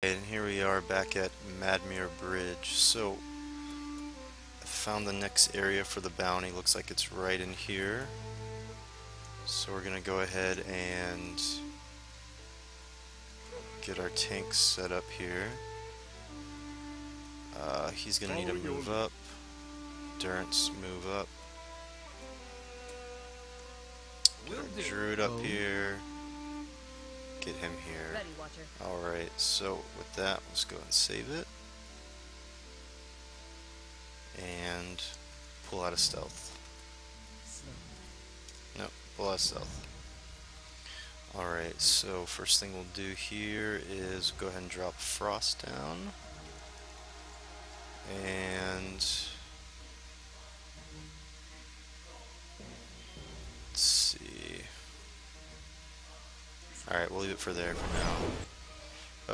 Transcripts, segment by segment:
And here we are back at Madmere Bridge. So, I found the next area for the bounty. Looks like it's right in here. So we're gonna go ahead and get our tank set up here. He's gonna need to move up. Durance, move up. Get our Druid up here. Get him here. Alright, so with that, let's go and save it. And pull out of stealth. Nope, pull out of stealth. Alright, so first thing we'll do here is go ahead and drop Frost down. And let's see. Alright, we'll leave it for there for now.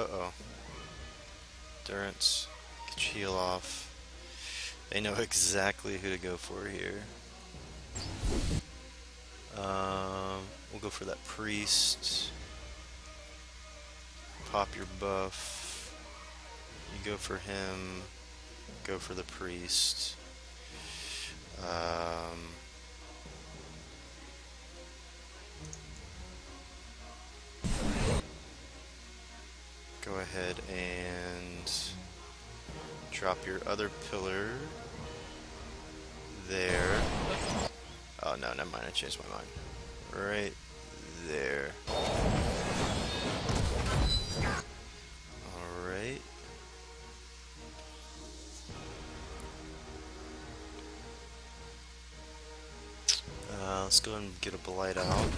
Uh-oh. Durance, get your heal off. They know exactly who to go for here. We'll go for that priest. Pop your buff. You go for him. Go for the priest. Go ahead and drop your other pillar there. Oh no, never mind, I changed my mind. Right there. Alright. Let's go and get a blight out.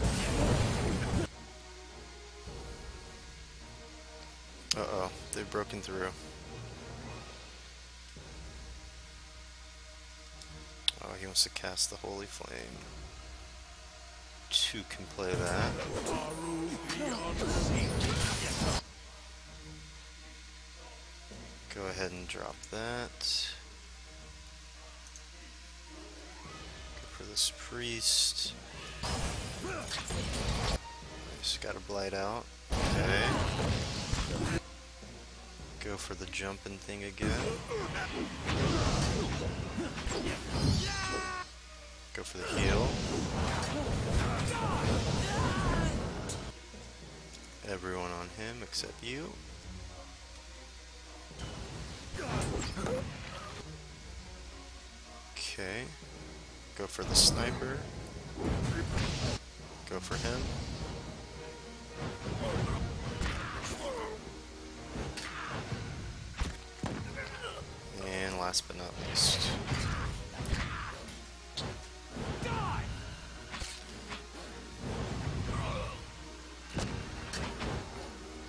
Uh-oh, they've broken through. Oh, he wants to cast the Holy Flame. Two can play that. Go ahead and drop that. Go for this priest. Nice, got a blight out. Okay. Go for the jumping thing again. Go for the heal. Everyone on him except you. Okay. Go for the sniper. Go for him. And last but not least.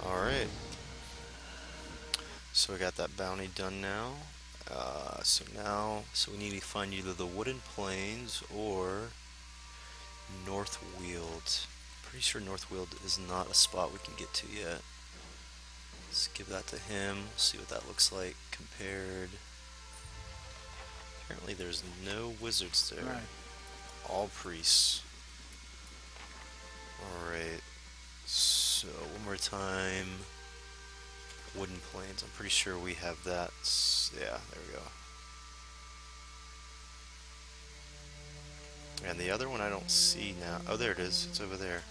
Alright. So we got that bounty done now. So we need to find either the Wooden Plains or Northweald. Pretty sure Northweald is not a spot we can get to yet. Let's give that to him, see what that looks like compared. Apparently there's no wizards there. Right. All priests. Alright, so one more time. Wooden Plains, I'm pretty sure we have that. Yeah, there we go. And the other one I don't see now. Oh, there it is. It's over there.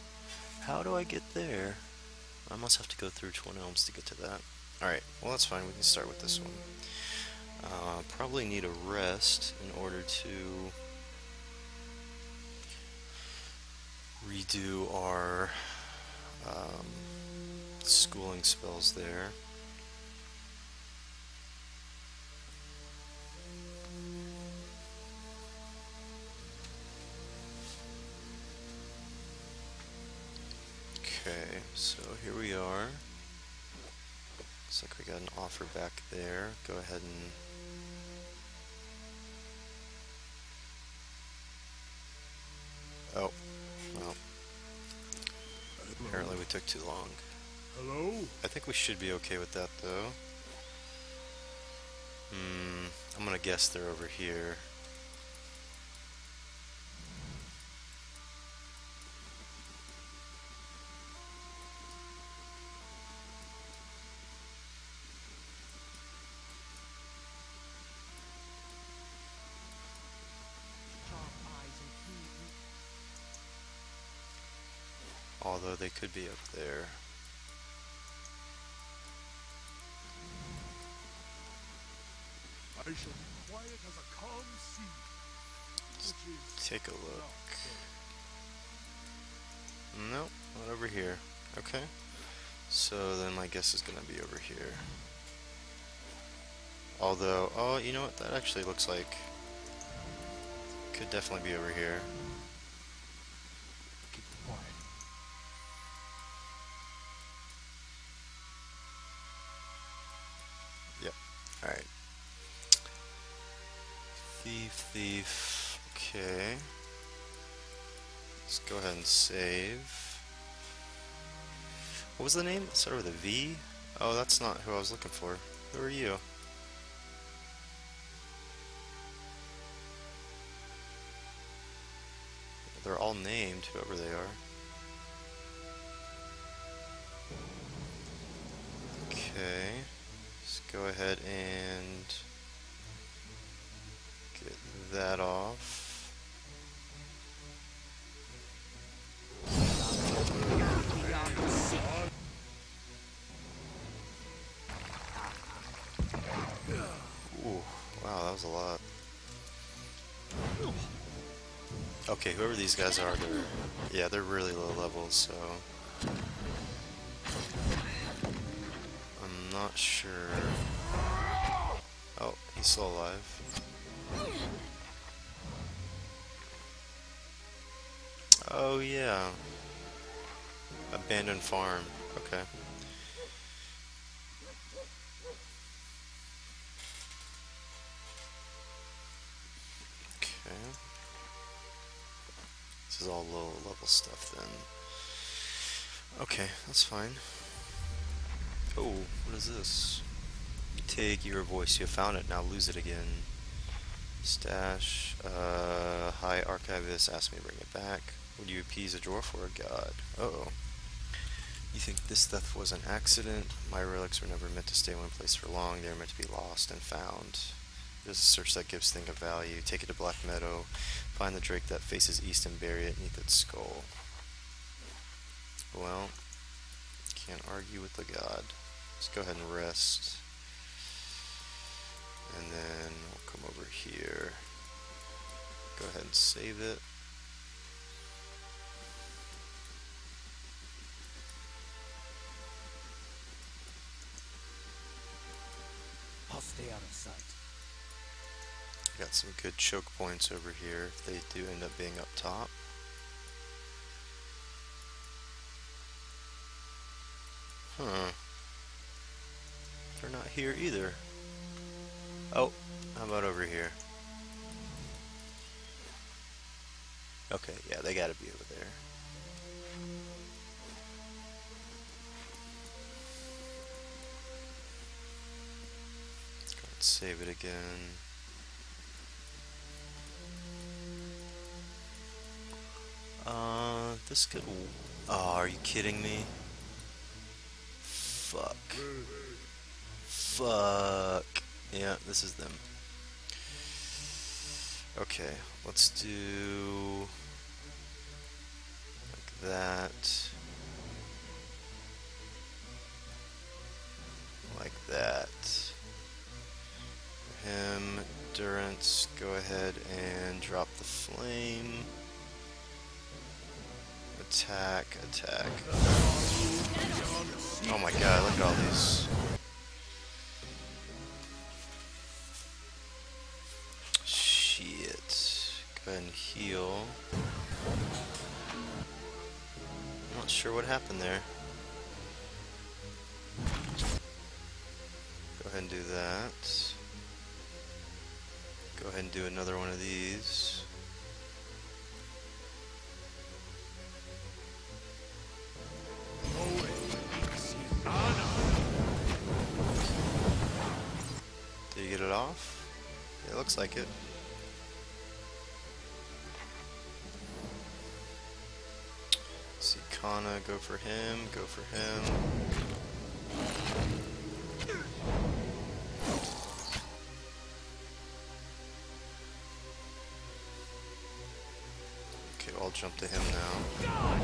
How do I get there? I must have to go through Twin Elms to get to that. Alright, well that's fine. We can start with this one. Probably need a rest in order to redo our schooling spells there. Okay, so here we are. Looks like we got an offer back there. Go ahead and oh, well. Apparently we took too long. Hello? I think we should be okay with that though. I'm gonna guess they're over here. they could be up there. I shall be quiet as a calm sea. Let's take a look. Nope, not over here. Okay. So then my guess is gonna be over here. Although, oh, you know what? That actually looks like could definitely be over here. Keep quiet. Yep. Alright. Thief. Okay. Let's go ahead and save. What was the name? It started with a V? Oh, that's not who I was looking for. Who are you? They're all named, whoever they are. Okay. Let's go ahead and get that off. Ooh, wow, that was a lot. Okay, whoever these guys are, they're really low levels, so I'm not sure. Oh, he's still alive. Oh yeah. Abandoned farm. Okay. Okay. This is all low level stuff then. Okay, that's fine. Oh, what is this? Take your voice. You found it, now lose it again. Stash. Hi, Archivist. Ask me to bring it back. Would you appease a dwarf or a god? Uh-oh. You think this theft was an accident? My relics were never meant to stay in one place for long. They were meant to be lost and found. There's a search that gives thing of value. Take it to Black Meadow. Find the drake that faces east and bury it beneath its skull. Well, can't argue with the god. Let's go ahead and rest. And then we'll come over here. Go ahead and save it. I'll stay out of sight. Got some good choke points over here if they do end up being up top. Huh. They're not here either. Oh, how about over here? Okay, yeah, they gotta be over there. Let's go ahead and save it again. This could... Oh, are you kidding me? Fuck. Fuck. Yeah, this is them. Okay, let's do... like that. Like that. For him, Durance, go ahead and drop the flame. Attack. Oh my god, look at all these. Shit. Go ahead and heal. I'm not sure what happened there. Go ahead and do that. Go ahead and do another one of these. Did you get it off? Yeah, it looks like it. See Kana, go for him, go for him. Okay, I'll jump to him now.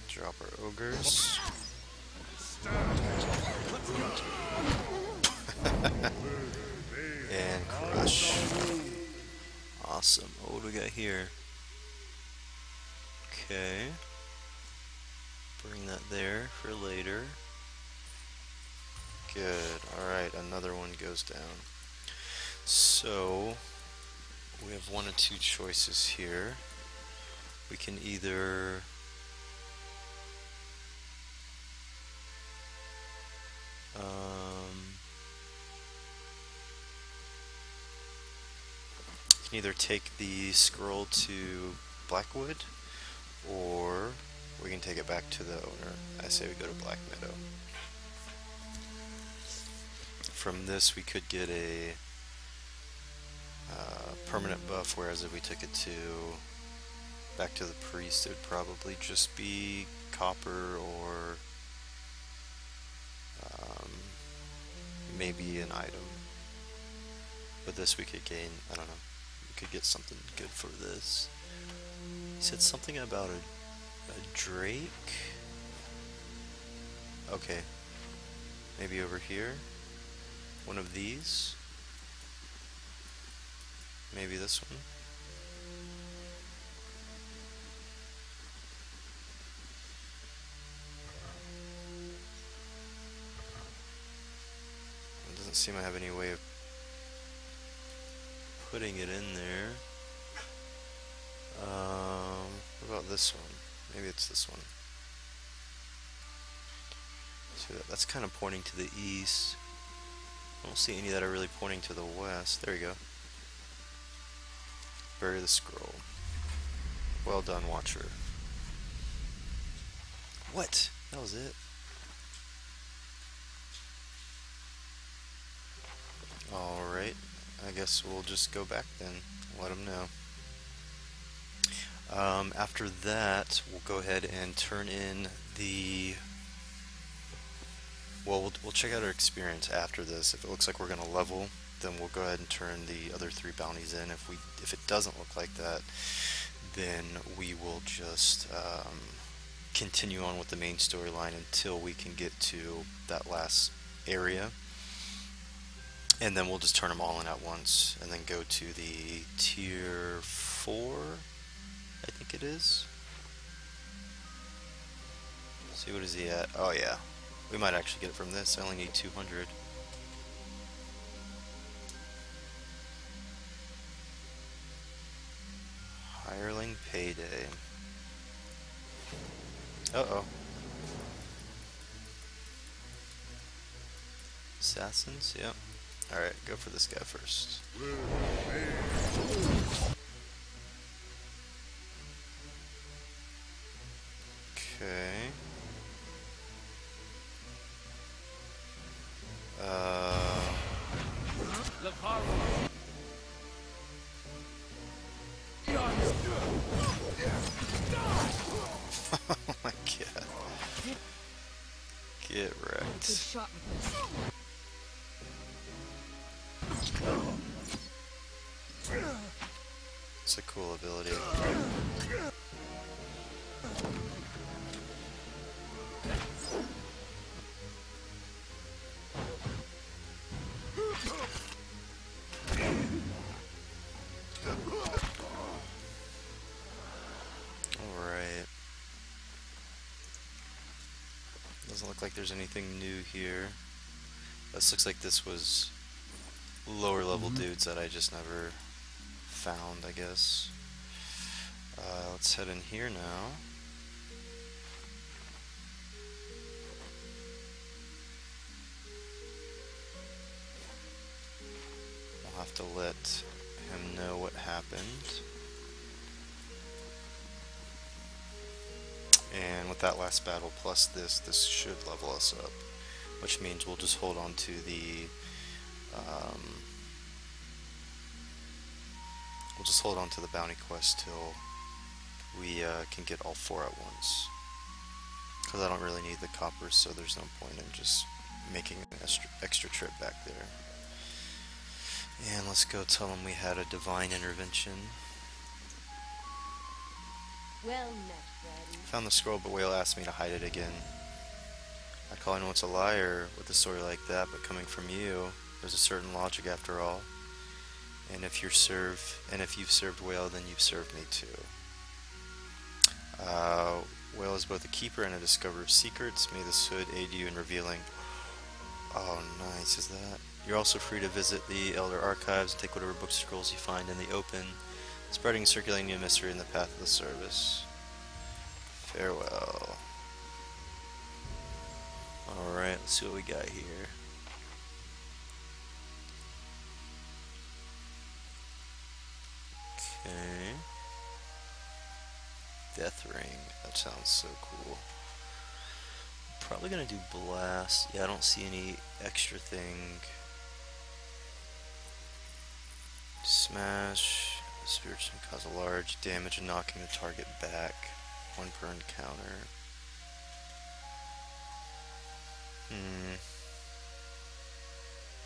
Drop our ogres. And crush. Awesome. Oh, what do we got here? Okay. Bring that there for later. Good. Alright, another one goes down. So, we have one of two choices here. We can either you can either take the scroll to Blackwood, or we can take it back to the owner. I say we go to Black Meadow. From this we could get a permanent buff, whereas if we took it to back to the priest, it would probably just be copper or maybe an item. But this we could gain, I don't know, we could get something good for this. He said something about a drake? Okay, maybe over here? One of these? Maybe this one? It doesn't seem I have any way of putting it in there. What about this one? Maybe it's this one. See that? That's kind of pointing to the east. I don't see any that are really pointing to the west. There you go. Bury the scroll. Well done, Watcher. What? That was it? Alright. I guess we'll just go back then. Let them know. After that, we'll go ahead and turn in the... Well, we'll check out our experience after this. If it looks like we're going to level, then we'll go ahead and turn the other 3 bounties in. If it doesn't look like that, then we will just continue on with the main storyline until we can get to that last area. And then we'll just turn them all in at once, and then go to the tier 4, I think it is. See, what is he at? Oh yeah, we might actually get it from this. I only need 200. Hireling payday. Uh-oh. Assassins? Yep. Alright, go for this guy first. Okay. Oh my god. Get wrecked. Good shot. It's a cool ability. Alright. Doesn't look like there's anything new here. This looks like this was lower level dudes that I just never found, I guess. Let's head in here now. I'll have to let him know what happened. And with that last battle plus this should level us up, which means we'll just hold on to the bounty quest till we can get all 4 at once. Because I don't really need the copper, so there's no point in just making an extra trip back there. And let's go tell them we had a divine intervention. Well met, Freddy. Found the scroll, but Whale asked me to hide it again. I call I know it's a liar with a story like that, but coming from you, there's a certain logic after all. And if you've served Whale, then you've served me too. Whale is both a keeper and a discoverer of secrets. May this hood aid you in revealing. Oh, nice, is that? You're also free to visit the Elder Archives and take whatever books and scrolls you find in the open, spreading and circulating new mystery in the path of the service. Farewell. Alright, let's see what we got here. Okay. Death Ring. That sounds so cool. Probably gonna do Blast. Yeah, I don't see any extra thing. Smash. Spirits can cause a large damage and knocking the target back. 1 per encounter.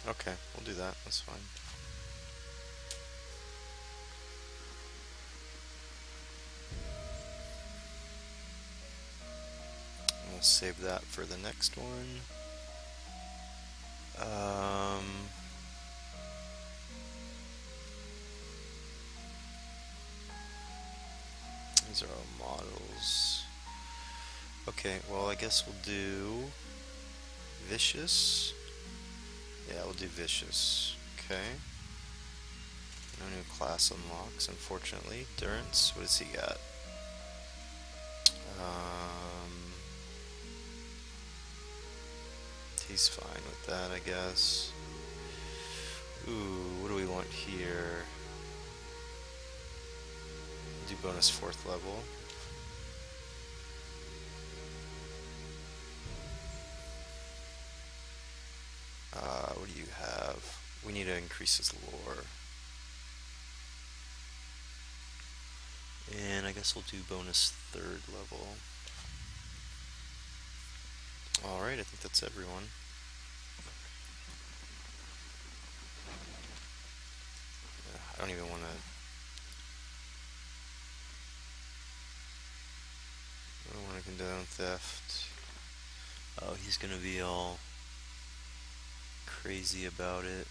Okay, we'll do that. That's fine. We'll save that for the next one. These are all models. Okay, well I guess we'll do Vicious. Yeah, we'll do Vicious. Okay. No new class unlocks, unfortunately. Durance, what does he got? He's fine with that, I guess. Ooh, what do we want here? Do bonus 4th level. What do you have? We need to increase his lore. And I guess we'll do bonus 3rd level. Alright, I think that's everyone. I don't even want to... I don't want to condone theft. Oh, he's gonna be all crazy about it.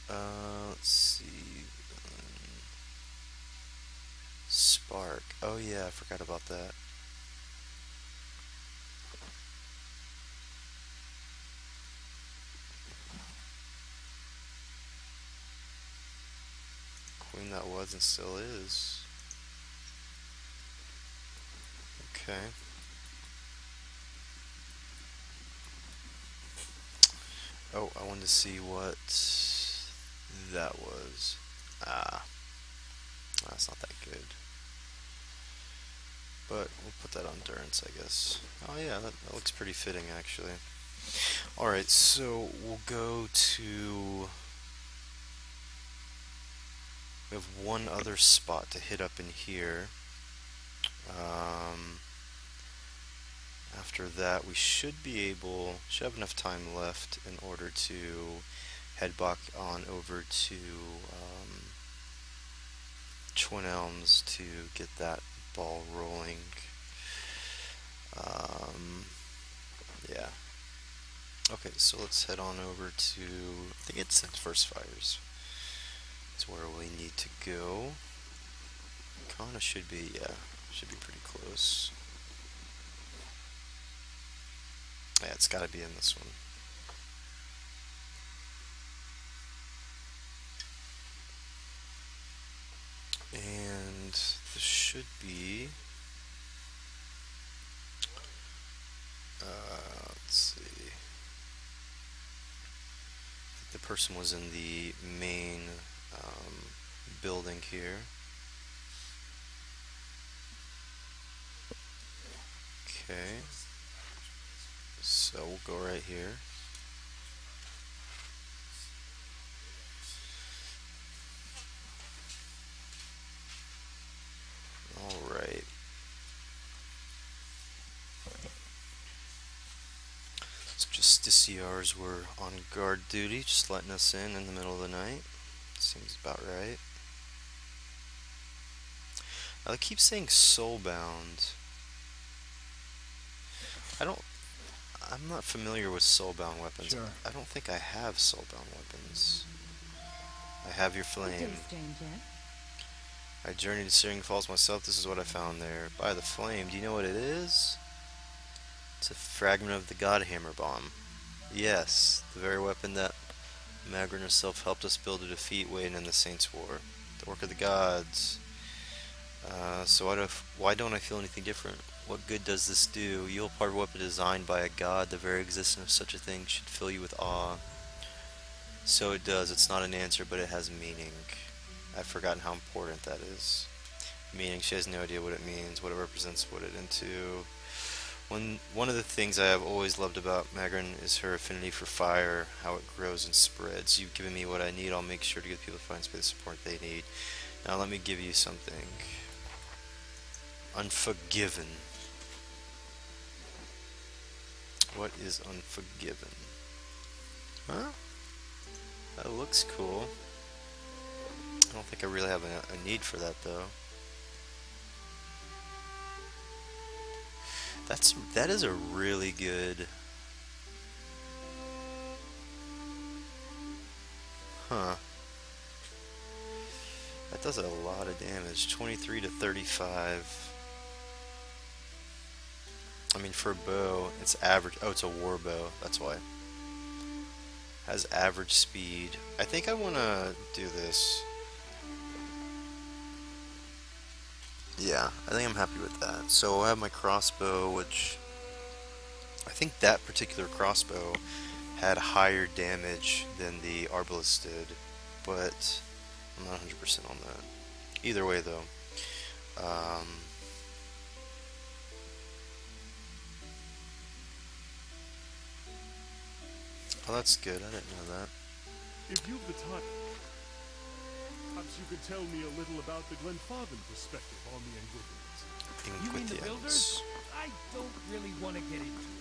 Let's see. Spark. Oh yeah, I forgot about that. Queen that was and still is. Okay. Oh, I wanted to see what that was. That's not that good. But we'll put that on Durance, I guess. Oh yeah, that looks pretty fitting, actually. Alright, so we'll go to... We have one other spot to hit up in here. After that, we should have enough time left in order to head back on over to Twin Elms to get that ball rolling. Yeah. Okay, so let's head on over to, I think it's First Fires. That's where we need to go. Kinda should be, yeah, should be pretty close. Yeah, it's gotta be in this one. And this should be, let's see. I think the person was in the main building here. Okay. So we'll go right here. Alright. OCRs were on guard duty, just letting us in the middle of the night. Seems about right. I keep saying soulbound. I don't. I'm not familiar with soulbound weapons. Sure. I don't think I have soulbound weapons. I have your Good day, flame. stranger. I journeyed to Searing Falls myself. This is what I found there. By the flame. Do you know what it is? It's a fragment of the Godhammer bomb. Yes, the very weapon that Magrin herself helped us build to defeat Wayne in the Saints' War. The work of the gods. So why don't I feel anything different? What good does this do? You hold part of a weapon designed by a god. The very existence of such a thing should fill you with awe. So it does. It's not an answer, but it has meaning. I've forgotten how important that is. Meaning, she has no idea what it means, what it represents, what it into. One of the things I have always loved about Magrin is her affinity for fire, how it grows and spreads. You've given me what I need. I'll make sure to give people to find space the support they need. Now let me give you something. Unforgiven. What is Unforgiven? Huh? That looks cool. I don't think I really have a need for that though. That is a really good. Huh. That does a lot of damage. 23 to 35. I mean, for a bow, it's average. Oh, it's a war bow. That's why. Has average speed. I think I want to do this. Yeah, I think I'm happy with that. So I have my crossbow, which I think that particular crossbow had higher damage than the Arbalest did, but I'm not 100% on that. Either way, though, oh, that's good. I didn't know that. If you've the time, perhaps you could tell me a little about the Glenfarthing perspective on the Anglicanans. You mean the builders? I don't really want to get into it.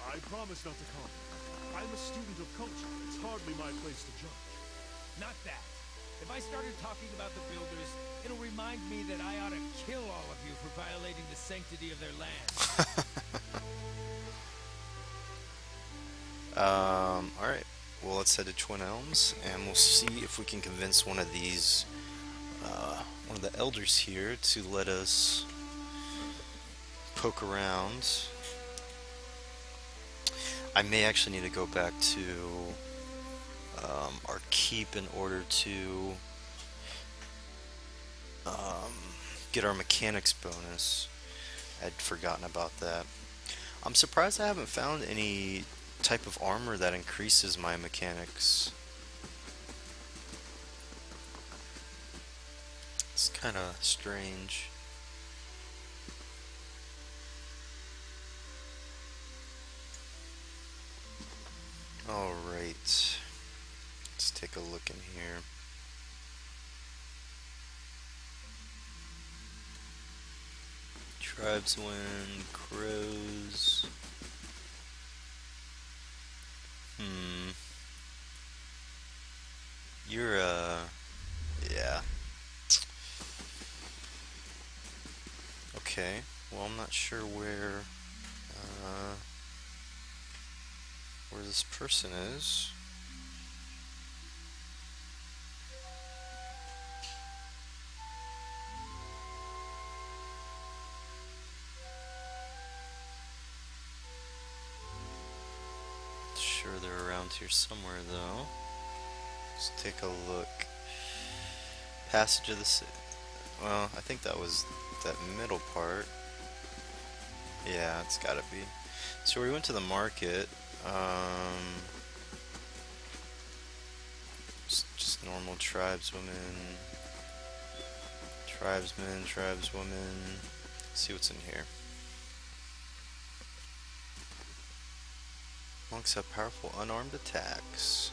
I promise not to comment. I'm a student of culture. It's hardly my place to judge. Not that. If I started talking about the builders, it'll remind me that I ought to kill all of you for violating the sanctity of their land. Alright. Well, let's head to Twin Elms, and we'll see if we can convince one of these, one of the elders here to let us poke around. I may actually need to go back to our keep in order to get our mechanics bonus. I'd forgotten about that. I'm surprised I haven't found any type of armor that increases my mechanics. It's kind of strange. Alright, let's take a look in here. Tribeswind, crows. You're, yeah. Okay, well, I'm not sure where this person is. Sure they're around here somewhere though. Let's take a look. Passage of the City. Well, I think that was that middle part. Yeah, it's gotta be. So we went to the market. Just normal tribeswomen, tribesmen, tribeswomen. Let's see what's in here. Monks have powerful unarmed attacks,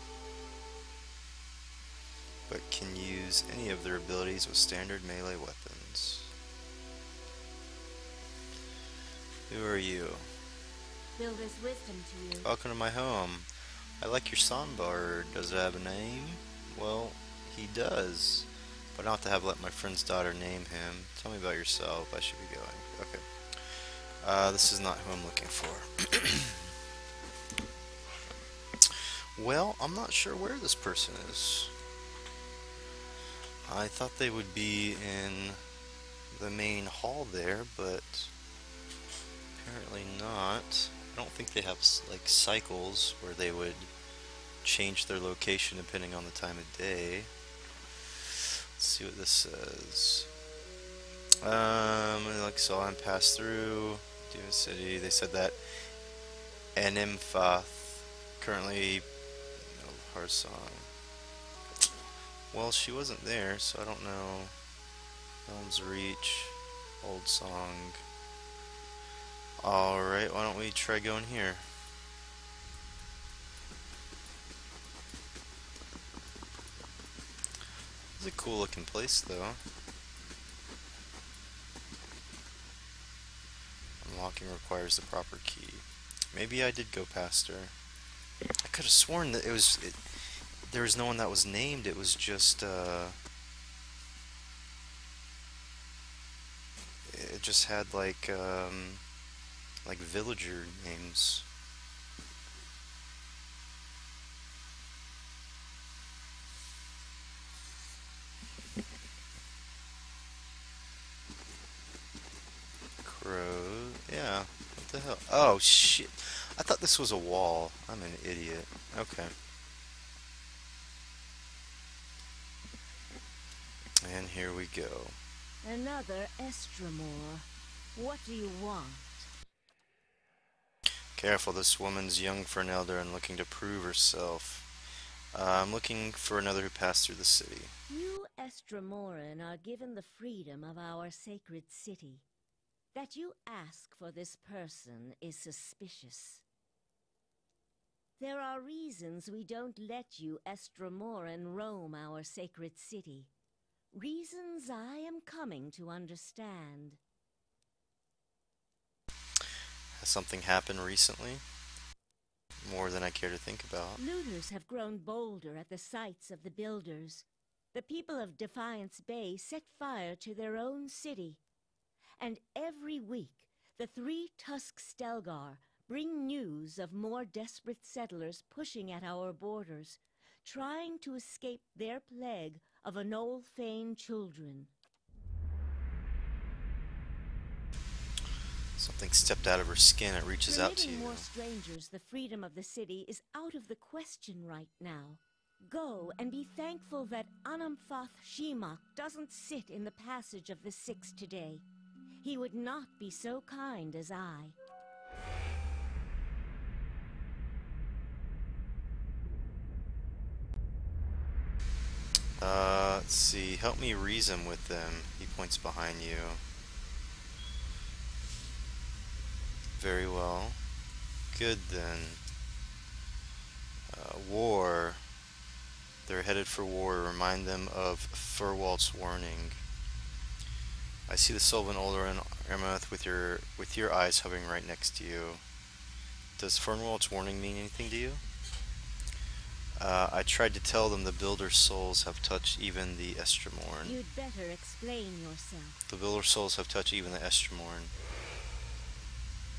but can use any of their abilities with standard melee weapons. Who are you? Builder's wisdom to you. Welcome to my home. I like your songbird. Does it have a name? Well, he does. But I don't have to have let my friend's daughter name him. Tell me about yourself. I should be going. Okay. This is not who I'm looking for. Well, I'm not sure where this person is. I thought they would be in the main hall there, but apparently not. I don't think they have like cycles where they would change their location depending on the time of day. Let's see what this says. Like saw him pass through Dune City. They said that Animphath currently Harsong. Well, she wasn't there, so I don't know. Elm's Reach, Old Song. Alright, why don't we try going here? It's a cool looking place, though. Unlocking requires the proper key. Maybe I did go past her. I could have sworn that there was no one that was named. It was just it just had like villager names. Crow. Yeah. What the hell? Oh shit. I thought this was a wall. I'm an idiot. Okay. And here we go. Another Estremor. What do you want? Careful, this woman's young for an elder and looking to prove herself. I'm looking for another who passed through the city. You Estremoran are given the freedom of our sacred city. That you ask for this person is suspicious. There are reasons we don't let you Estremoran roam our sacred city. Reasons I am coming to understand. Has something happened recently? More than I care to think about. Looters have grown bolder at the sites of the builders. The people of Defiance Bay set fire to their own city. And every week, the three Tusk Stelgar bring news of more desperate settlers pushing at our borders, trying to escape their plague of Anolfane children. Something stepped out of her skin. It reaches out to you. Permitting more strangers the freedom of the city is out of the question right now. Go and be thankful that Animphath Shimak doesn't sit in the passage of the Six today. He would not be so kind as I. Let's see. Help me reason with them. He points behind you. Very well. Good then. War. They're headed for war. Remind them of Furwalt's warning. I see the Sylvan Older Ermoth with your eyes hovering right next to you. Does Fernwald's warning mean anything to you? I tried to tell them the Builder's souls have touched even the Estremorn. You'd better explain yourself. The Builder's souls have touched even the Estremorn.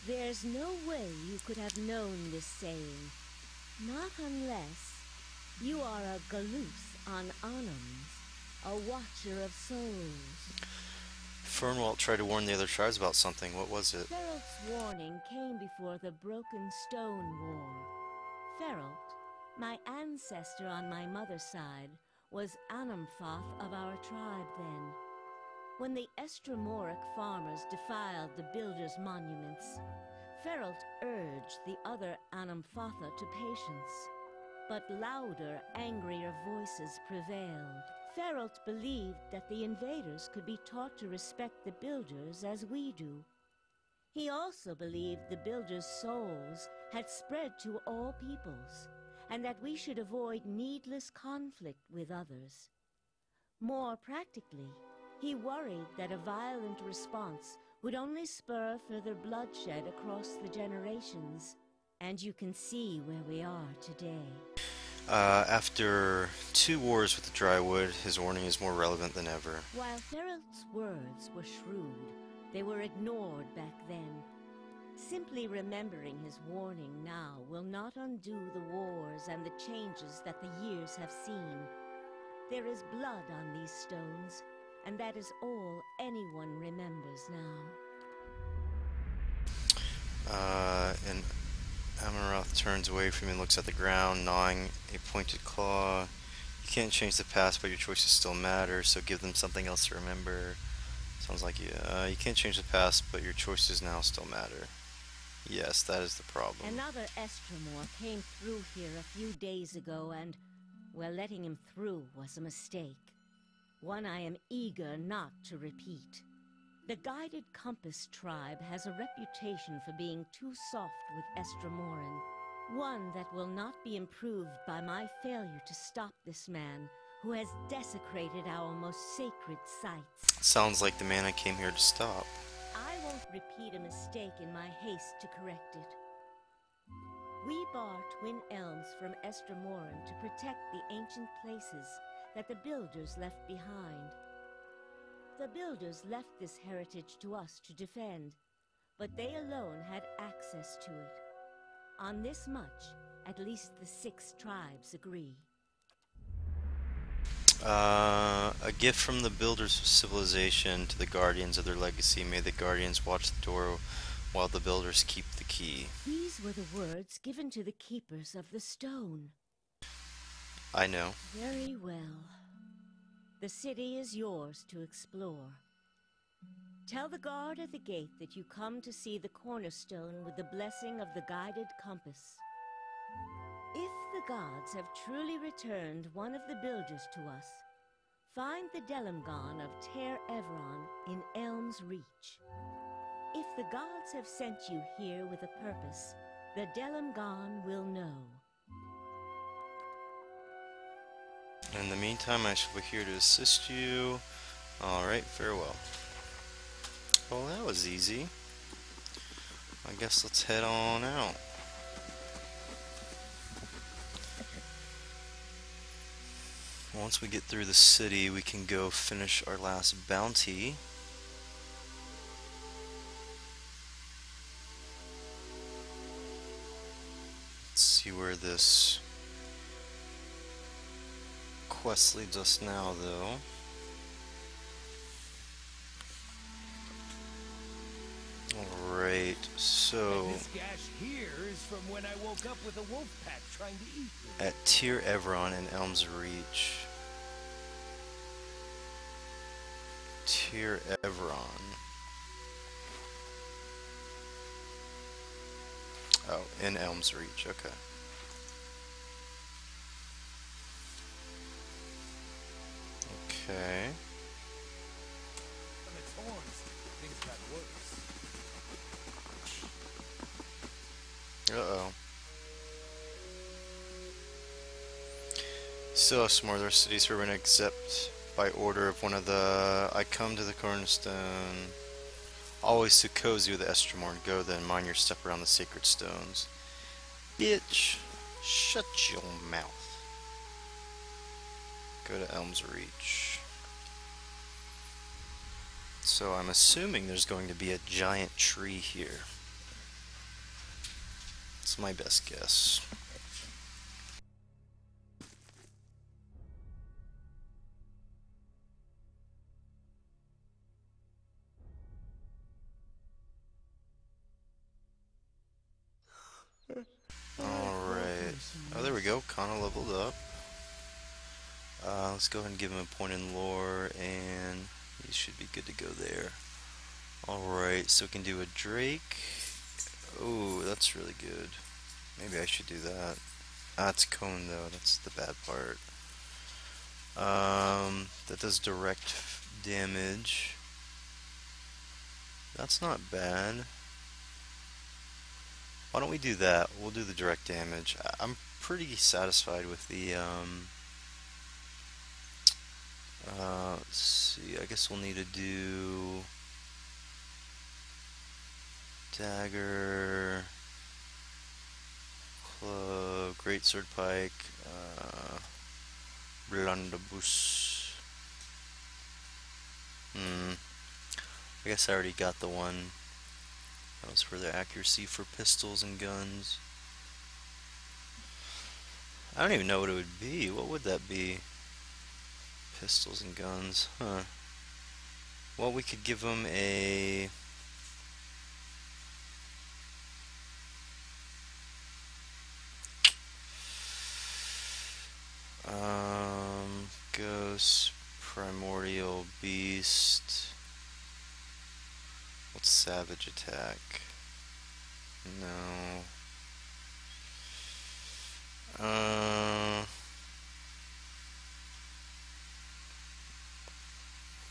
There's no way you could have known this saying. Not unless you are a Galus on Anums, a watcher of souls. Fernwald tried to warn the other tribes about something. What was it? Feralt's warning came before the Broken Stone War. Feralt, my ancestor on my mother's side, was Animphath of our tribe then. When the Estremoric farmers defiled the builders' monuments, Feralt urged the other Animphatha to patience. But louder, angrier voices prevailed. Feralt believed that the invaders could be taught to respect the builders as we do. He also believed the builders' souls had spread to all peoples, and that we should avoid needless conflict with others. More practically, he worried that a violent response would only spur further bloodshed across the generations. And you can see where we are today. After 2 wars with the Drywood, his warning is more relevant than ever. While Ferelt's words were shrewd, they were ignored back then. Simply remembering his warning now will not undo the wars and the changes that the years have seen. There is blood on these stones, and that is all anyone remembers now. And Amaroth turns away from him and looks at the ground, gnawing a pointed claw. You can't change the past, but your choices still matter, so give them something else to remember. Sounds like you can't change the past, but your choices now still matter. Yes, that is the problem. Another Estremor came through here a few days ago, and, well, letting him through was a mistake. One I am eager not to repeat. The Guided Compass tribe has a reputation for being too soft with Estremoran. One that will not be improved by my failure to stop this man, who has desecrated our most sacred sites. Sounds like the man I came here to stop. I won't repeat a mistake in my haste to correct it. We bar Twin Elms from Estremoran to protect the ancient places that the Builders left behind. The Builders left this heritage to us to defend, but they alone had access to it. On this much, at least the 6 tribes agree. A gift from the Builders of Civilization to the Guardians of their legacy. May the Guardians watch the door while the Builders keep the key. These were the words given to the Keepers of the Stone. I know. Very well. The city is yours to explore. Tell the guard at the gate that you come to see the cornerstone with the blessing of the Guided Compass. If the gods have truly returned one of the Builders to us, find the Delimgon of Ter Everon in Elm's Reach. If the gods have sent you here with a purpose, the Delimgon will know. In the meantime, I shall be here to assist you. Alright, farewell. Well, that was easy. I guess let's head on out. Once we get through the city, we can go finish our last bounty. Let's see where this quest leads us now, though. Alright, so And this gash here is from when I woke up with a wolf pack trying to eat me. at Ter Everon in Elm's Reach. Ter Everon. Oh, in Elm's Reach, okay. Okay. From its horns, things got worse. Uh-oh. Still have some more of their cities we're gonna accept by order of one of the... I come to the cornerstone. Always too cozy with the Estremorn. Go then, mind your step around the sacred stones. Bitch! Shut your mouth. Go to Elm's Reach. So I'm assuming there's going to be a giant tree here. It's my best guess. Alright. Oh, there we go. Kana leveled up. Let's go ahead and give him a point in lore, and he should be good to go there. Alright, so we can do a Drake. Oh, that's really good. Maybe I should do that. Ah, it's cone though. That's the bad part. That does direct damage. That's not bad. Why don't we do that? We'll do the direct damage. I'm pretty satisfied with the, let's see, I guess we'll need to do Dagger, club, great sword pike, blunderbuss. I guess I already got the one. That was for the accuracy for pistols and guns. I don't even know what it would be. What would that be? Pistols and guns, huh? Well, we could give them a... Ghost, Primordial Beast. What's Savage Attack? No.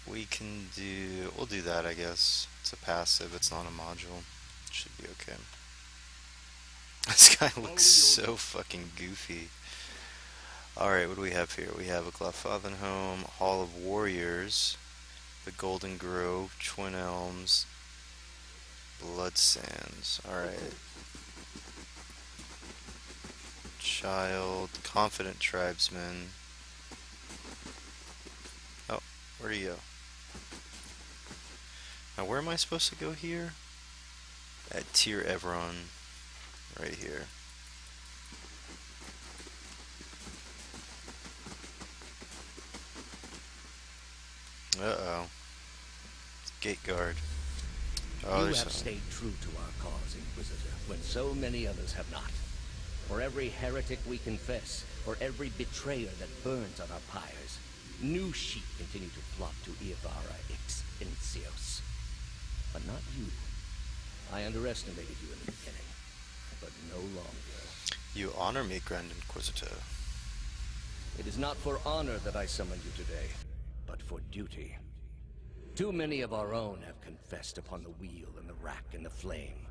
We can do... We'll do that, I guess. It's a passive, it's not a module. Should be okay. This guy looks so fucking goofy. Alright, what do we have here? We have a Glorfindel Home, Hall of Warriors, the Golden Grove, Twin Elms, Blood Sands. Alright. Child, Confident Tribesman. Oh, where'd he go? Now where am I supposed to go here? At Tir Evron. Right here. Uh-oh. Gate guard. Oh, You have stayed true to our cause, Inquisitor, when so many others have not. For every heretic we confess, for every betrayer that burns on our pyres, new sheep continue to flock to Iavara Ix Incios. But not you. I underestimated you in the beginning, but no longer. You honor me, Grand Inquisitor. It is not for honor that I summoned you today, but for duty. Too many of our own have confessed upon the wheel and the rack and the flame.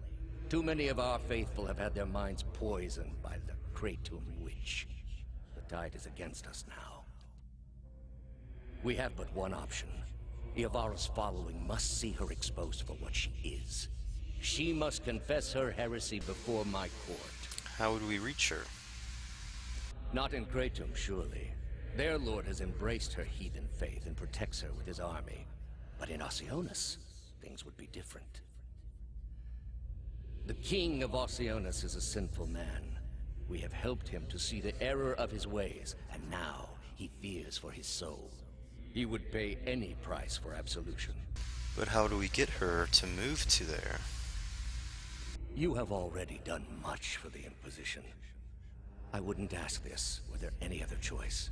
Too many of our faithful have had their minds poisoned by the Kratom Witch. The tide is against us now. We have but one option. Iavara's following must see her exposed for what she is. She must confess her heresy before my court. How would we reach her? Not in Kratom, surely. Their lord has embraced her heathen faith and protects her with his army. But in Oceanus, things would be different. The king of Oceanus is a sinful man. We have helped him to see the error of his ways, and now he fears for his soul. He would pay any price for absolution. But how do we get her to move to there? You have already done much for the Inquisition. I wouldn't ask this were there any other choice.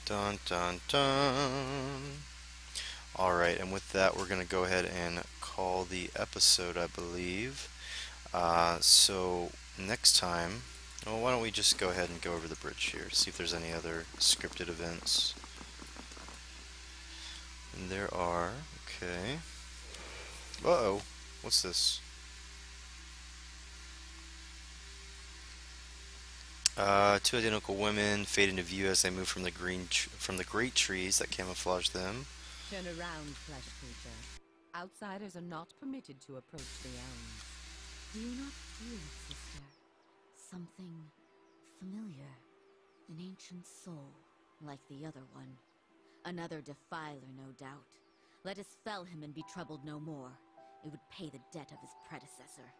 Dun dun dun. Alright, and with that we're going to go ahead and call the episode, I believe. So next time, well, why don't we just go ahead and go over the bridge here, see if there's any other scripted events. And there are, okay. Uh-oh, what's this? Two identical women fade into view as they move from the great trees that camouflage them. Turn around, flesh creature. Outsiders are not permitted to approach the elms. Do you not feel it, sister? Something familiar. An ancient soul, like the other one. Another defiler, no doubt. Let us fell him and be troubled no more. It would pay the debt of his predecessor.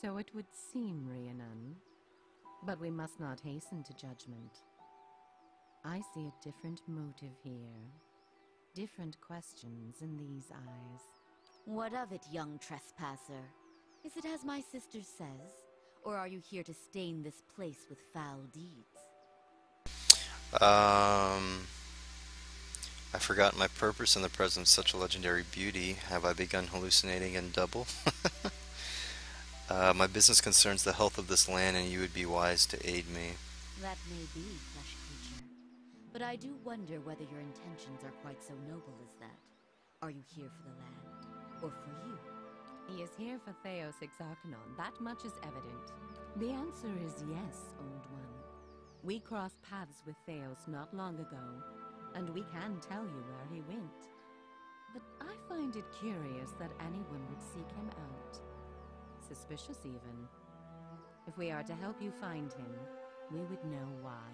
So it would seem, Rhiannon. But we must not hasten to judgment. I see a different motive here. Different questions in these eyes. What of it, young trespasser? Is it as my sister says? Or are you here to stain this place with foul deeds? I forgot my purpose in the presence of such a legendary beauty. Have I begun hallucinating in double? My business concerns the health of this land, and you would be wise to aid me. That may be, flesh creature. But I do wonder whether your intentions are quite so noble as that. Are you here for the land, or for you? He is here for Theos Exarchanon, that much is evident. The answer is yes, Old One. We crossed paths with Theos not long ago, and we can tell you where he went. But I find it curious that anyone would seek him out. Suspicious, even. If we are to help you find him, we would know why.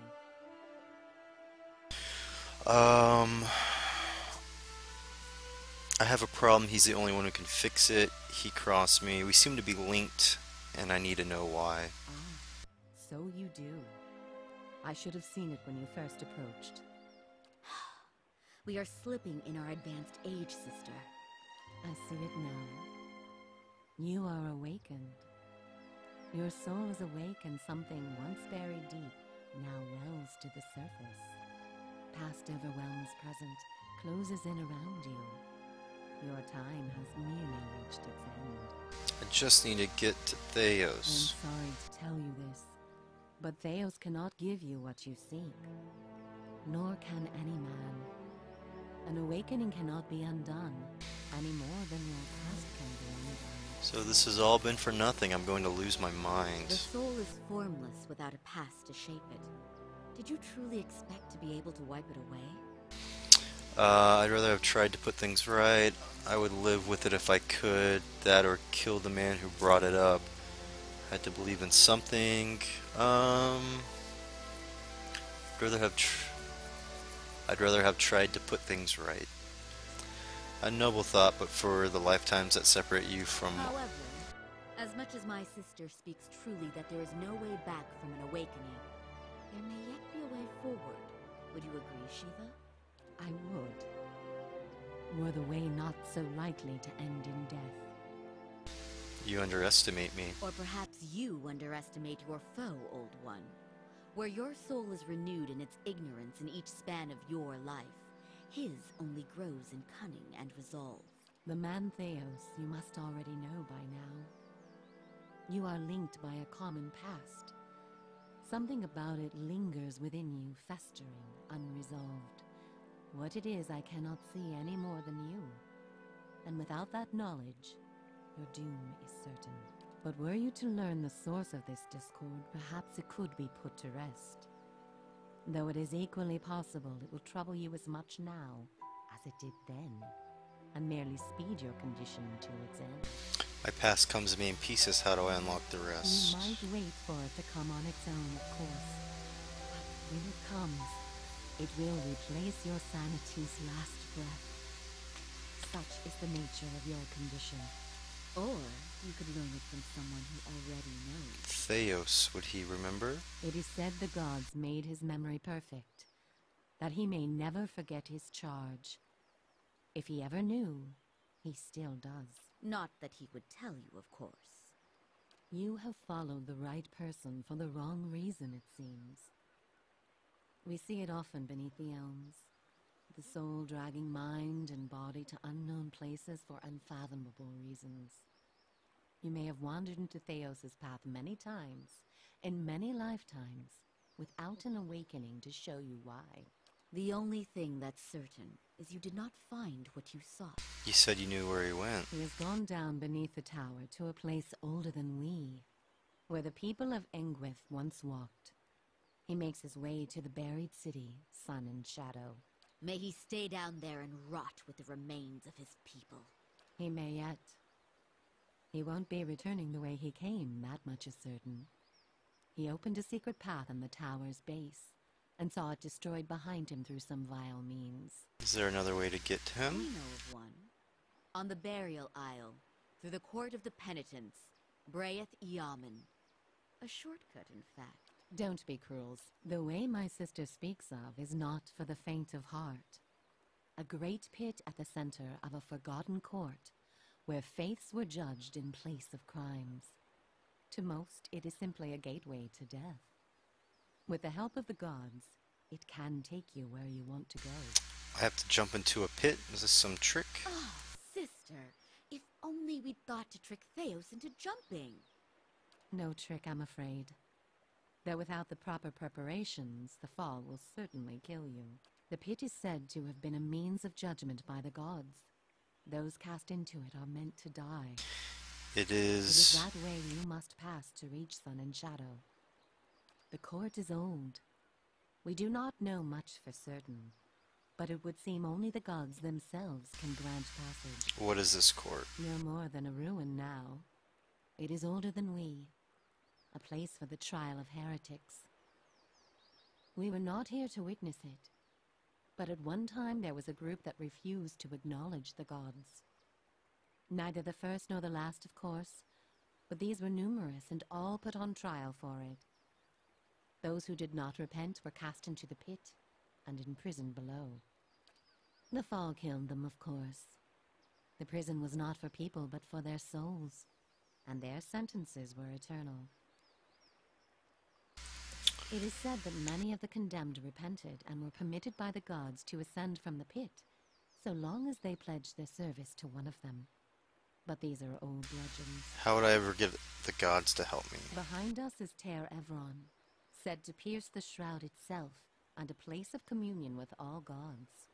I have a problem. He's the only one who can fix it. He crossed me. We seem to be linked, and I need to know why. Ah, so you do. I should have seen it when you first approached. We are slipping in our advanced age, sister. I see it now. You are awakened. Your soul is awake, and something once buried deep now wells to the surface. Past overwhelms present, closes in around you. Your time has nearly reached its end. I just need to get to Theos. I'm sorry to tell you this, but Theos cannot give you what you seek. Nor can any man. An awakening cannot be undone, any more than your past can be undone. So this has all been for nothing. I'm going to lose my The mind. soul is formless without a past to shape it. Did you truly expect to be able to wipe it away? I'd rather have tried to put things right. I would live with it if I could. That or kill the man who brought it up. Had to believe in something. I'd rather have tried to put things right. A noble thought, but for the lifetimes that separate you from... However, as much as my sister speaks truly that there is no way back from an awakening, there may yet be a way forward. Would you agree, Shiva? I would. Were the way not so likely to end in death. You underestimate me. Or perhaps you underestimate your foe, Old One. Where your soul is renewed in its ignorance in each span of your life, his only grows in cunning and resolve. The man Theos you must already know by now. You are linked by a common past. Something about it lingers within you, festering, unresolved. What it is I cannot see any more than you. And without that knowledge, your doom is certain. But were you to learn the source of this discord, perhaps it could be put to rest. Though it is equally possible it will trouble you as much now as it did then, and merely speed your condition to its end. My past comes to me in pieces. How do I unlock the You rest? might wait for it to come on its own, of course. But when it comes, it will replace your sanity's last breath. Such is the nature of your condition. Or you could learn it from someone who already knows. Theos, would he remember? It is said the gods made his memory perfect, that he may never forget his charge. If he ever knew, he still does. Not that he would tell you, of course. You have followed the right person for the wrong reason, it seems. We see it often beneath the elms, the soul dragging mind and body to unknown places for unfathomable reasons. You may have wandered into Theos's path many times, in many lifetimes, without an awakening to show you why. The only thing that's certain is you did not find what you sought. You said you knew where he went. He has gone down beneath the tower to a place older than we, where the people of Engwith once walked. He makes his way to the buried city, Sun and Shadow. May he stay down there and rot with the remains of his people. He may yet. He won't be returning the way he came, that much is certain. He opened a secret path in the tower's base, and saw it destroyed behind him through some vile means. Is there another way to get to We him? know of one. On the burial isle, through the court of the penitents, Braeth Yaman. A shortcut, in fact. Don't be cruel. The way my sister speaks of is not for the faint of heart. A great pit at the center of a forgotten court, where faiths were judged in place of crimes. To most, it is simply a gateway to death. With the help of the gods, it can take you where you want to go. I have to jump into a pit? Is this some trick? Oh, sister, if only we'd thought to trick Theos into jumping. No trick, I'm afraid. Though without the proper preparations, the fall will certainly kill you. The pit is said to have been a means of judgment by the gods. Those cast into it are meant to die. It It is is... that way you must pass to reach Sun and Shadow. The court is old. We do not know much for certain, but it would seem only the gods themselves can grant passage. What is this court? You're more than a ruin now. It is older than we, a place for the trial of heretics. We were not here to witness it, but at one time there was a group that refused to acknowledge the gods. Neither the first nor the last, of course, but these were numerous and all put on trial for it. Those who did not repent were cast into the pit and imprisoned below. The fall killed them, of course. The prison was not for people but for their souls, and their sentences were eternal. It is said that many of the condemned repented and were permitted by the gods to ascend from the pit, so long as they pledged their service to one of them. But these are old legends. How would I ever get the gods to help me? Behind us is Ter Evron, said to pierce the shroud itself and a place of communion with all gods.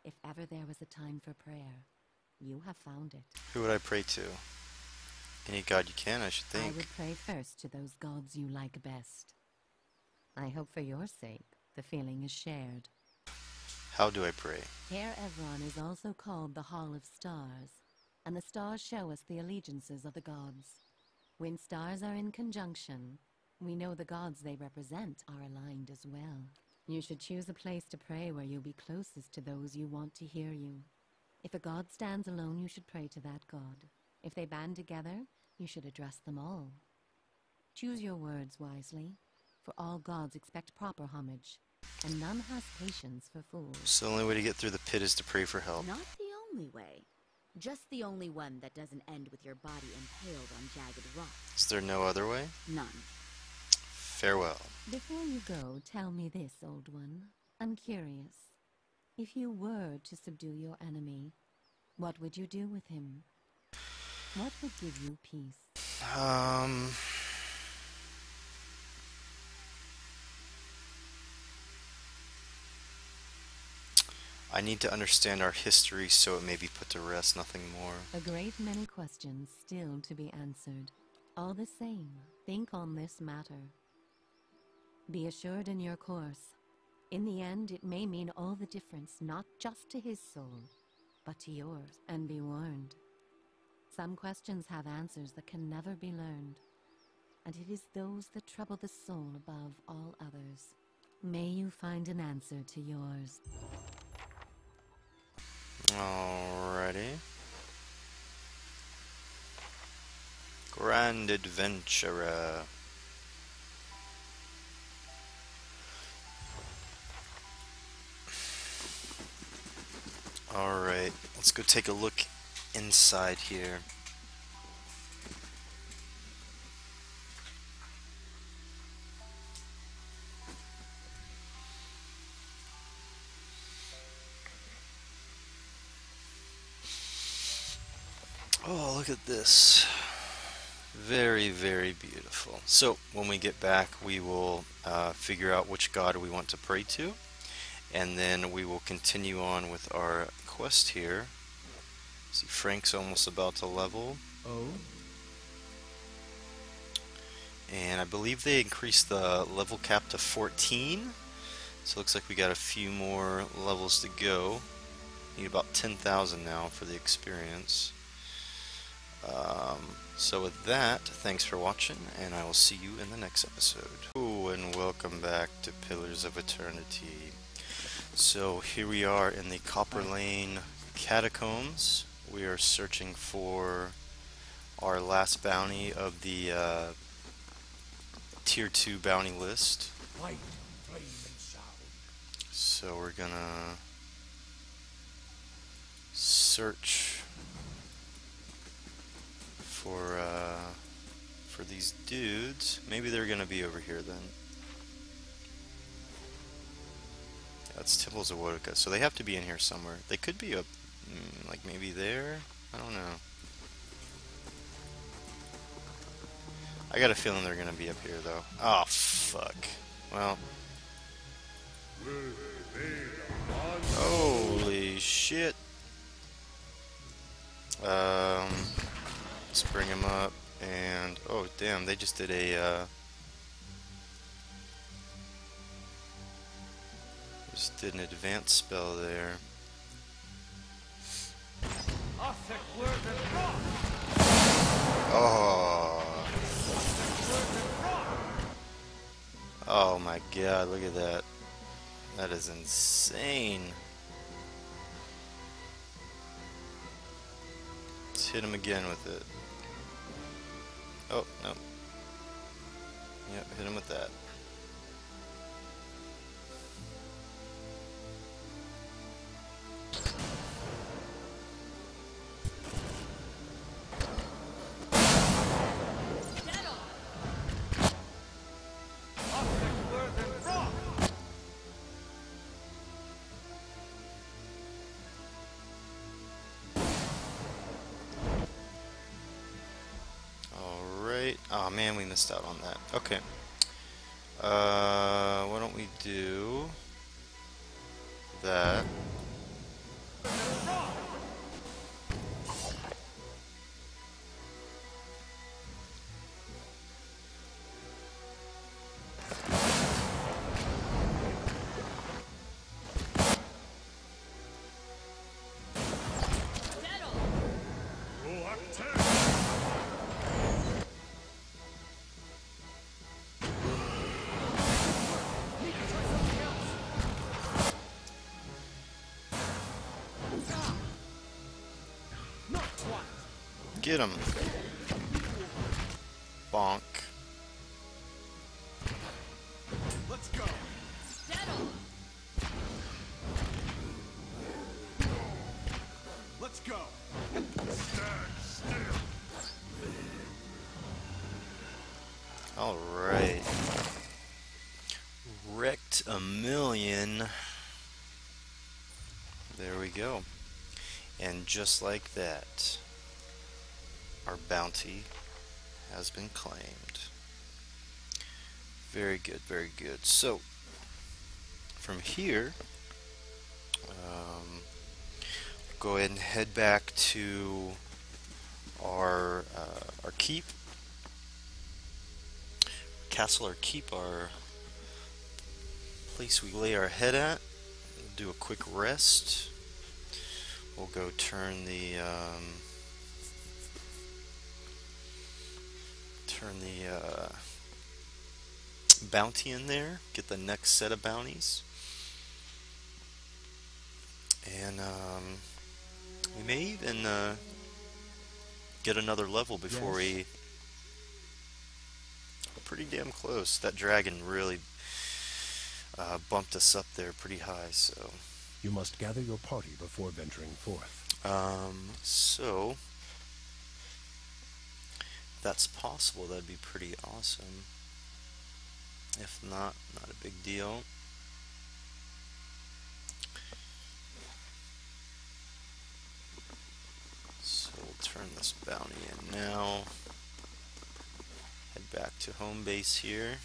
If ever there was a time for prayer, you have found it. Who would I pray to? Any god you can, I should think. I would pray first to those gods you like best. I hope for your sake the feeling is shared. How do I pray? Ter Evron is also called the Hall of Stars, and the stars show us the allegiances of the gods. When stars are in conjunction, we know the gods they represent are aligned as well. You should choose a place to pray where you'll be closest to those you want to hear you. If a god stands alone, you should pray to that god. If they band together, you should address them all. Choose your words wisely, for all gods expect proper homage, and none has patience for fools. So the only way to get through the pit is to pray for help. Not the only way. Just the only one that doesn't end with your body impaled on jagged rock. Is there no other way? None. Farewell. Before you go, tell me this, old one. I'm curious. If you were to subdue your enemy, what would you do with him? What would give you peace? I need to understand our history so it may be put to rest, nothing more. A great many questions still to be answered. All the same, think on this matter. Be assured in your course. In the end, it may mean all the difference, not just to his soul, but to yours. And be warned. Some questions have answers that can never be learned, and it is those that trouble the soul above all others. May you find an answer to yours. Alrighty. Grand Adventurer. Alright, let's go take a look inside here. Oh, look at this. Very, very beautiful. So, when we get back, we will figure out which god we want to pray to, and then we will continue on with our quest here. See, Frank's almost about to level. Oh? And I believe they increased the level cap to 14. So it looks like we got a few more levels to go. Need about 10,000 now for the experience. So with that, thanks for watching, and I will see you in the next episode. Oh, and welcome back to Pillars of Eternity. So here we are in the Copper Lane Catacombs. We are searching for our last bounty of the Tier 2 bounty list. White, flame, and sound. So we're gonna search for these dudes. Maybe they're gonna be over here then. That's Temples of Wodoka, so they have to be in here somewhere. They could be up, like maybe there? I don't know. I got a feeling they're gonna be up here though. Oh, fuck. Well. Holy shit. Let's bring him up, and oh damn, they just did a Just did an advanced spell there. Oh. Oh my god, look at that. That is insane. Let's hit him again with it. Oh, no. Yep, hit him with that. Oh man, we missed out on that. Okay. Why don't we do that? Get him. Bonk. Let's go. Let's go. Stand still. All right. Wrecked a million. There we go. And just like that, our bounty has been claimed. Very good, very good. So, from here, go ahead and head back to our keep, castle, or keep, our place we lay our head at. Do a quick rest. We'll go turn the bounty in there, get the next set of bounties, and we may even get another level before we... We're pretty damn close. That dragon really bumped us up there pretty high, so... You must gather your party before venturing forth. So... if that's possible, that'd be pretty awesome. If not, not a big deal. So we'll turn this bounty in now. Head back to home base here.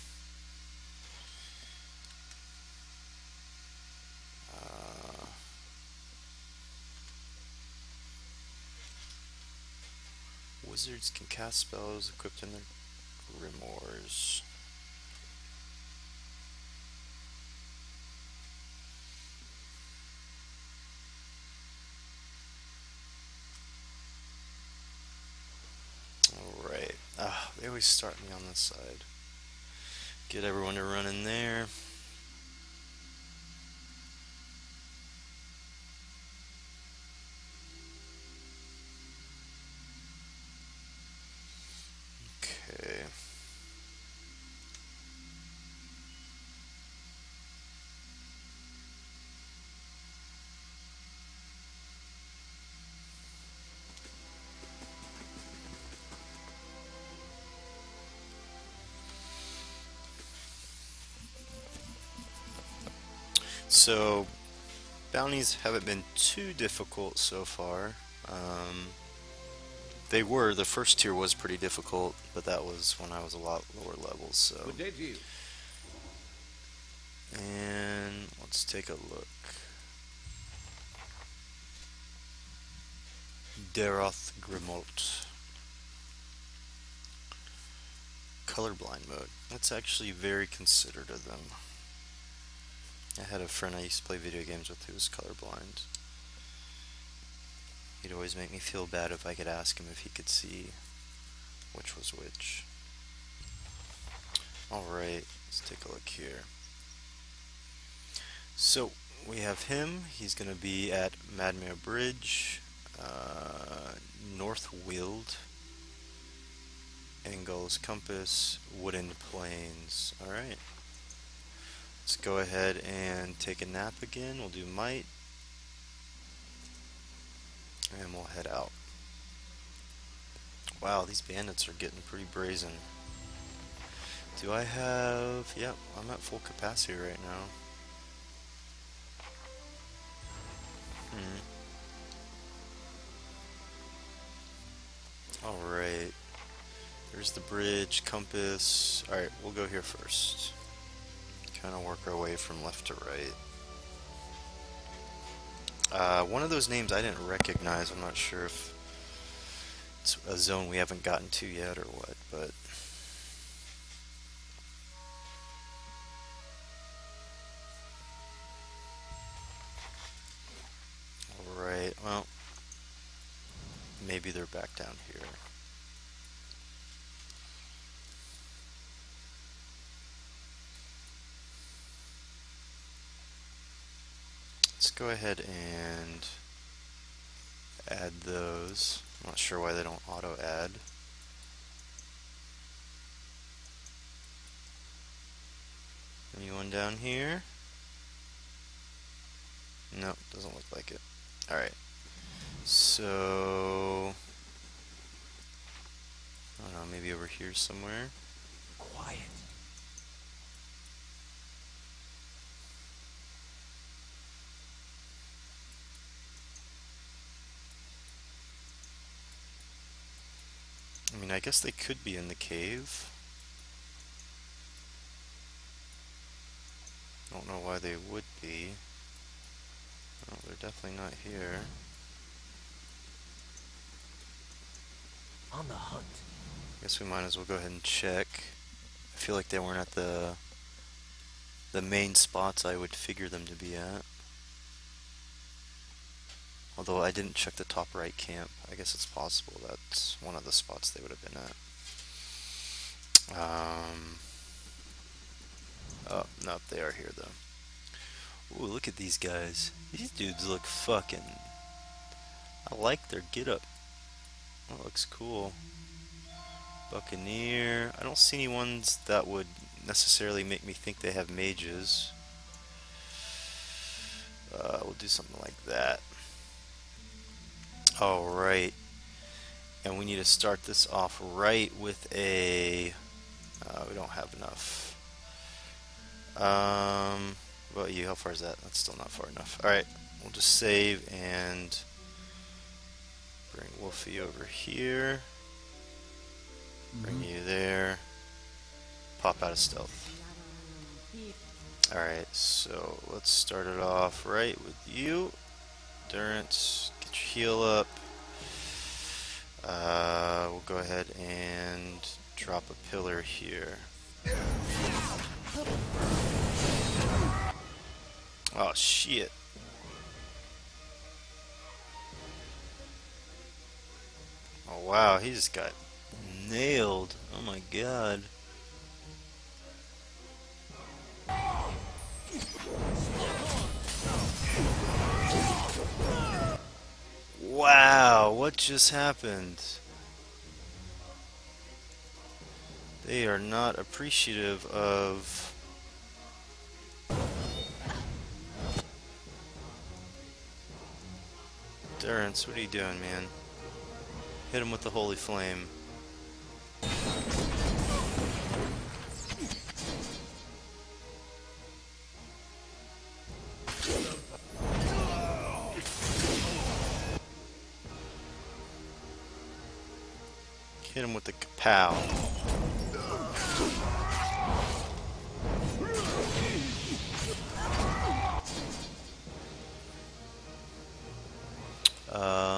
Wizards can cast spells equipped in their grimoires. Alright. They always start me on this side. Get everyone to run in there. Okay. So, bounties haven't been too difficult so far. They were, the first tier was pretty difficult, but that was when I was a lot lower levels, so. Good day to you. And let's take a look. Daroth Grimolt. Colorblind mode. That's actually very considerate of them. I had a friend I used to play video games with who was colorblind. He'd always make me feel bad if I could ask him if he could see which was which. Alright, let's take a look here. So, we have him. He's going to be at Madmere Bridge, North Weald, Angul's Compass, Woodend Plains. Alright. Let's go ahead and take a nap again. We'll do Might. And we'll head out. Wow, these bandits are getting pretty brazen. Do I have... Yep, I'm at full capacity right now. Alright. There's the bridge, compass. Alright, we'll go here first. Kind of work our way from left to right. One of those names I didn't recognize. I'm not sure if it's a zone we haven't gotten to yet or what, but... Alright, well... Maybe they're back down here. Let's go ahead and add those. I'm not sure why they don't auto add. Anyone down here? Nope, doesn't look like it. Alright. So I don't know, maybe over here somewhere. Quiet. I mean, I guess they could be in the cave. I don't know why they would be. Oh, they're definitely not here. On the hunt. Guess we might as well go ahead and check. I feel like they weren't at the main spots I would figure them to be at. Although I didn't check the top right camp. I guess it's possible that's one of the spots they would have been at. Oh, nope, they are here though. Ooh, look at these guys. These dudes look fucking... I like their getup. That looks cool. Buccaneer. I don't see any ones that would necessarily make me think they have mages. We'll do something like that. Alright. And we need to start this off right with a... we don't have enough. What about you? How far is that? That's still not far enough. Alright. We'll just save and... bring Wolfie over here. Bring you there. Pop out of stealth. Alright, so let's start it off right with you. Durance, get your heal up. We'll go ahead and drop a pillar here. Oh shit. Oh wow, he just got nailed. Oh my god. Wow, what just happened? They are not appreciative of... Durance, what are you doing, man? Hit him with the holy flame. Hit him with the kapow.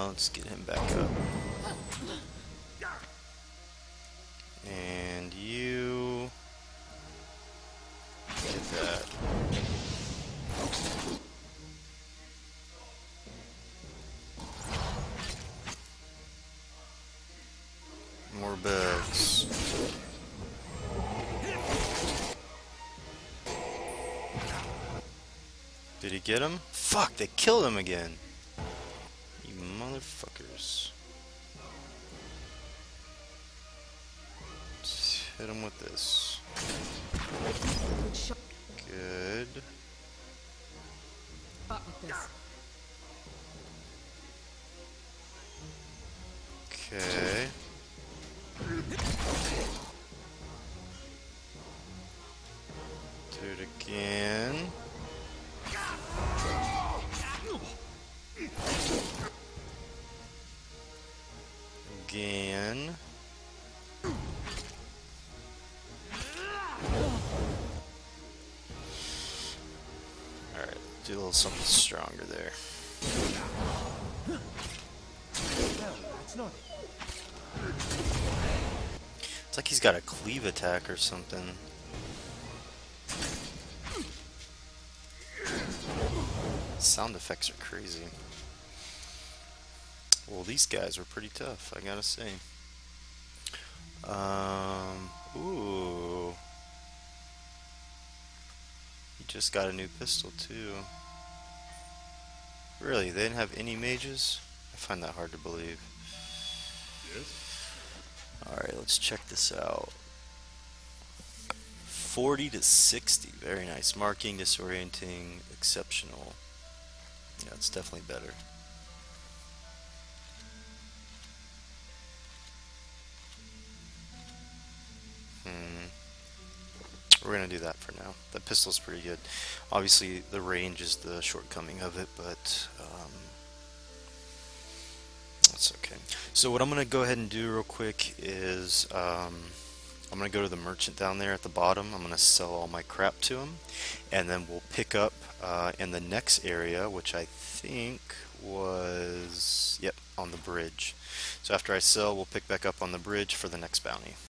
Let's get him back up. And you get that. Did he get him? Fuck, they killed him again. You motherfuckers. Let's hit him with this. Good. Okay. Do it again. Again. Alright, do a little something stronger there. It's like he's got a cleave attack or something. Sound effects are crazy. Well, these guys were pretty tough, I gotta say. Ooh. He just got a new pistol, too. Really, they didn't have any mages? I find that hard to believe. Yes? Alright, let's check this out. 40 to 60, very nice. Marking, disorienting, exceptional. Yeah, it's definitely better. We're gonna do that for now. The pistol's pretty good. Obviously, the range is the shortcoming of it, but that's okay. So what I'm gonna go ahead and do real quick is I'm gonna go to the merchant down there at the bottom. I'm gonna sell all my crap to him, and then we'll pick up in the next area, which I think was, yep, on the bridge. So after I sell, we'll pick back up on the bridge for the next bounty.